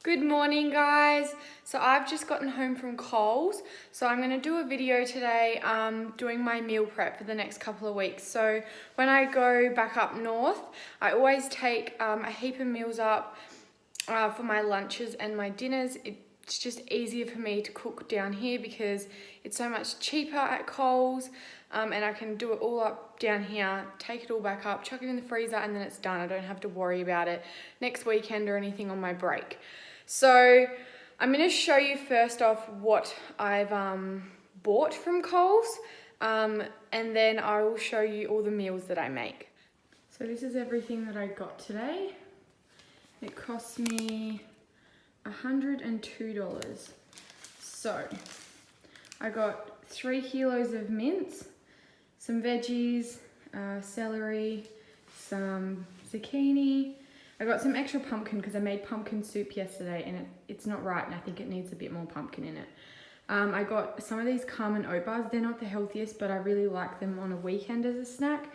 Good morning, guys. So I've just gotten home from Coles. So I'm going to do a video today doing my meal prep for the next couple of weeks. So when I go back up north, I always take a heap of meals up for my lunches and my dinners. It's just easier for me to cook down here because it's so much cheaper at Coles, and I can do it all up down here, take it all back up, chuck it in the freezer, and then it's done. I don't have to worry about it next weekend or anything on my break. So I'm going to show you first off what I've bought from Coles, and then I will show you all the meals that I make. So this is everything that I got today. It cost me $102. So I got 3 kilos of mince, some veggies, celery, some zucchini. I got some extra pumpkin because I made pumpkin soup yesterday and it's not right, and I think it needs a bit more pumpkin in it. I got some of these Carmen oat bars. They're not the healthiest, but I really like them on a weekend as a snack.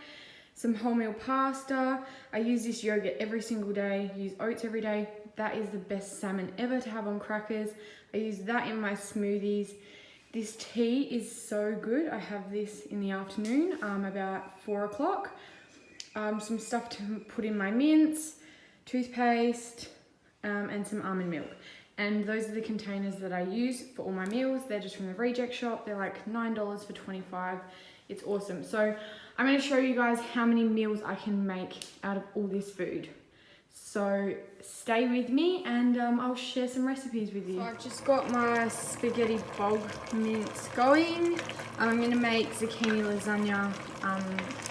Some wholemeal pasta. I use this yogurt every single day. Use oats every day. That is the best salmon ever to have on crackers. I use that in my smoothies. This tea is so good. I have this in the afternoon, about 4 o'clock. Some stuff to put in my mince, toothpaste, and some almond milk. And those are the containers that I use for all my meals. They're just from the Reject Shop. They're like $9 for 25. It's awesome. So I'm going to show you guys how many meals I can make out of all this food. So stay with me and I'll share some recipes with you. So I've just got my spaghetti bog mince going. I'm going to make zucchini lasagna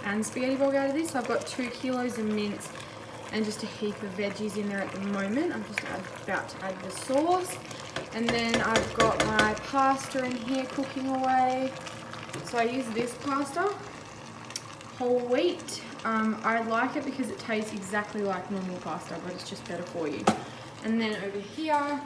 and spaghetti bog out of this. So I've got 2 kilos of mince and just a heap of veggies in there at the moment. I'm just about to add the sauce. And then I've got my pasta in here cooking away. So I use this pasta, whole wheat. I like it because it tastes exactly like normal pasta, but it's just better for you. And then over here,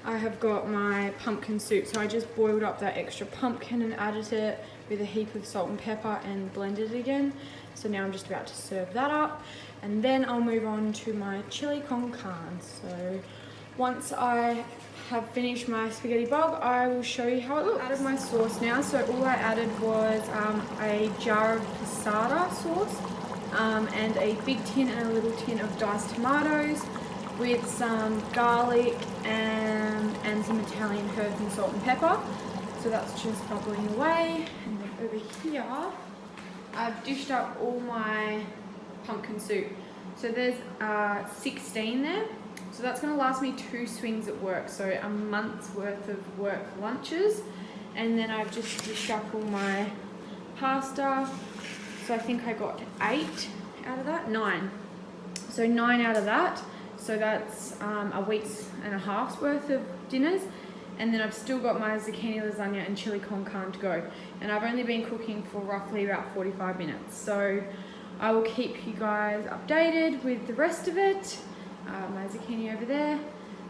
I have got my pumpkin soup. So I just boiled up that extra pumpkin and added it with a heap of salt and pepper and blended it again. So now I'm just about to serve that up. And then I'll move on to my chili con carne. So once I have finished my spaghetti bog, I will show you how it looks. I've added my sauce now. So all I added was a jar of passata sauce, and a big tin and a little tin of diced tomatoes with some garlic and some Italian herbs and salt and pepper. So that's just bubbling away. And then over here, I've dished up all my pumpkin soup. So there's 16 there. So that's going to last me 2 swings at work. So a month's worth of work lunches. And then I've just dished up all my pasta. So I think I got 8 out of that, 9. So 9 out of that. So that's a week's and a half's worth of dinners. And then I've still got my zucchini lasagna and chili con carne to go. And I've only been cooking for roughly about 45 minutes. So I will keep you guys updated with the rest of it. My zucchini over there.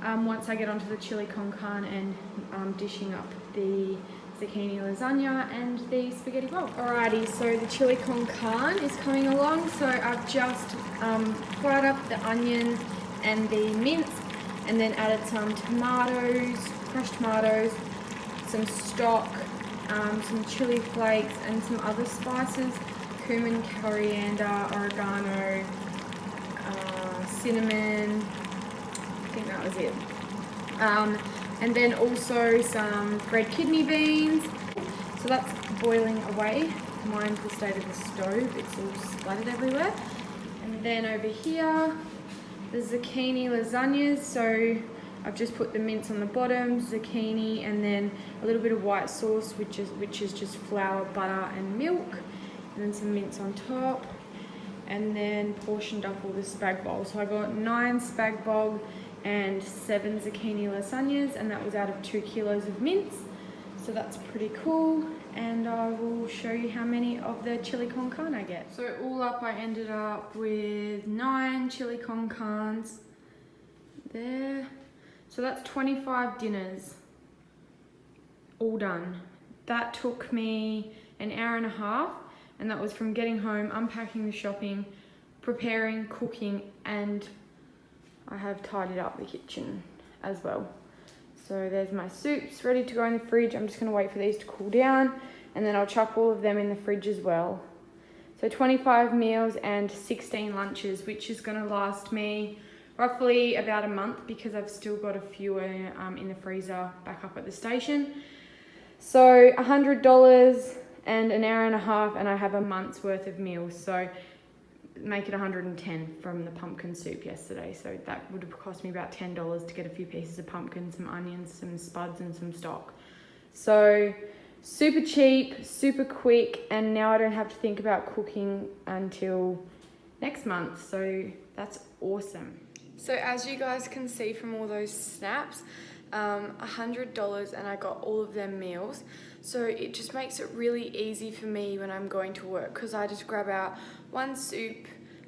Once I get onto the chili con carne and dishing up the zucchini lasagna and the spaghetti bog. Alrighty, so the chili con carne is coming along. So I've just fried up the onions and the mince, and then added some tomatoes, crushed tomatoes, some stock, some chili flakes, and some other spices: cumin, coriander, oregano, cinnamon. I think that was it. And then also some red kidney beans. So that's boiling away. Mine's the state of the stove. It's all splattered everywhere. And then over here, the zucchini lasagnas. So I've just put the mince on the bottom, zucchini, and then a little bit of white sauce, which is just flour, butter, and milk, and then some mince on top, and then portioned up all the spag bol. So I got 9 spag bol and 7 zucchini lasagnas, and that was out of 2 kilos of mince. So that's pretty cool, and I will show you how many of the chili con carne I get. So all up, I ended up with 9 chili con carnes there. So that's 25 dinners, all done. That took me an hour and a half, and that was from getting home, unpacking the shopping, preparing, cooking, and I have tidied up the kitchen as well. So there's my soups ready to go in the fridge. I'm just going to wait for these to cool down, and then I'll chuck all of them in the fridge as well. So 25 meals and 16 lunches, which is going to last me roughly about a month because I've still got a few in the freezer back up at the station. So $100 and an hour and a half, and I have a month's worth of meals. So make it 110 from the pumpkin soup yesterday. So that would have cost me about $10 to get a few pieces of pumpkin, some onions, some spuds, and some stock. So super cheap, super quick, and now I don't have to think about cooking until next month. So that's awesome. So as you guys can see from all those snaps, $100 and I got all of them meals. So it just makes it really easy for me when I'm going to work, because I just grab out one soup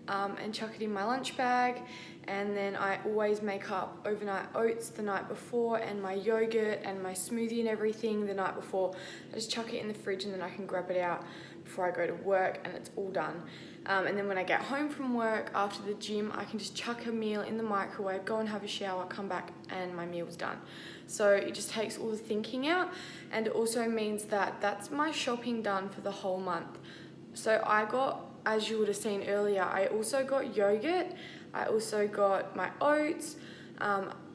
and chuck it in my lunch bag, and then I always make up overnight oats the night before, and my yogurt and my smoothie and everything the night before. I just chuck it in the fridge, and then I can grab it out before I go to work, and it's all done. And then when I get home from work after the gym, I can just chuck a meal in the microwave, go and have a shower, come back, and my meal's done. So it just takes all the thinking out, and it also means that that's my shopping done for the whole month. So I got, as you would have seen earlier, I also got yogurt, I also got my oats,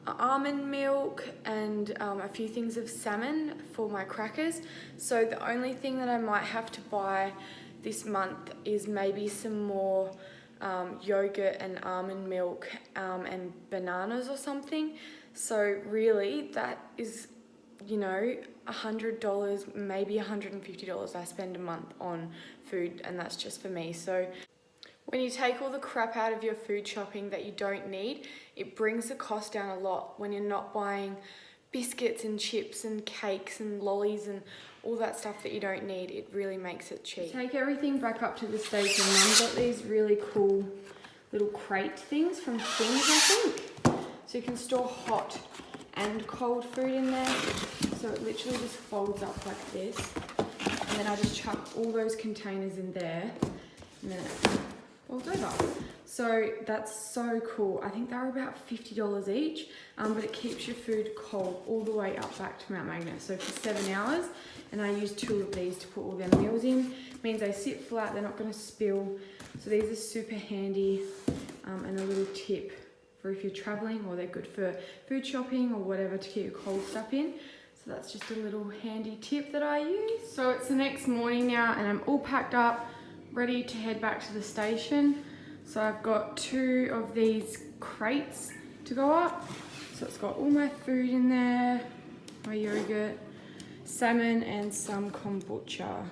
almond milk, and a few things of salmon for my crackers. So the only thing that I might have to buy this month is maybe some more yogurt and almond milk and bananas or something. So really that is, you know, $100, maybe $150 I spend a month on food, and that's just for me. So when you take all the crap out of your food shopping that you don't need, it brings the cost down a lot when you're not buying biscuits and chips and cakes and lollies and all that stuff that you don't need. It really makes it cheap. Take everything back up to the station. Mum got these really cool little crate things from Things, I think. So you can store hot and cold food in there. So it literally just folds up like this. And then I just chuck all those containers in there, and then it folds over. So that's so cool. I think they're about $50 each, but it keeps your food cold all the way up back to Mount Magnet. So for 7 hours, and I use 2 of these to put all their meals in. It means they sit flat, they're not gonna spill. So these are super handy, and a little tip for if you're traveling, or they're good for food shopping or whatever to keep your cold stuff in. So that's just a little handy tip that I use. So it's the next morning now, and I'm all packed up, ready to head back to the station. So I've got 2 of these crates to go up. So it's got all my food in there, my yogurt, salmon, and some kombucha.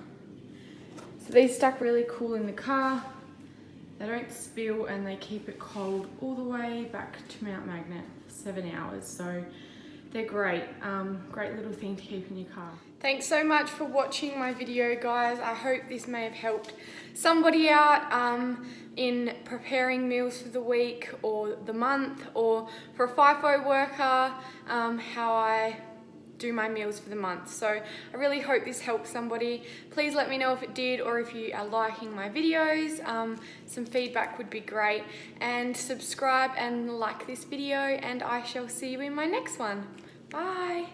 So these stack really cool in the car. They don't spill, and they keep it cold all the way back to Mount Magnet for 7 hours. So they're great. Great little thing to keep in your car. Thanks so much for watching my video, guys. I hope this may have helped somebody out in preparing meals for the week or the month, or for a FIFO worker, how I do my meals for the month. So I really hope this helps somebody. Please let me know if it did, or if you are liking my videos. Some feedback would be great, and subscribe and like this video, and I shall see you in my next one. Bye.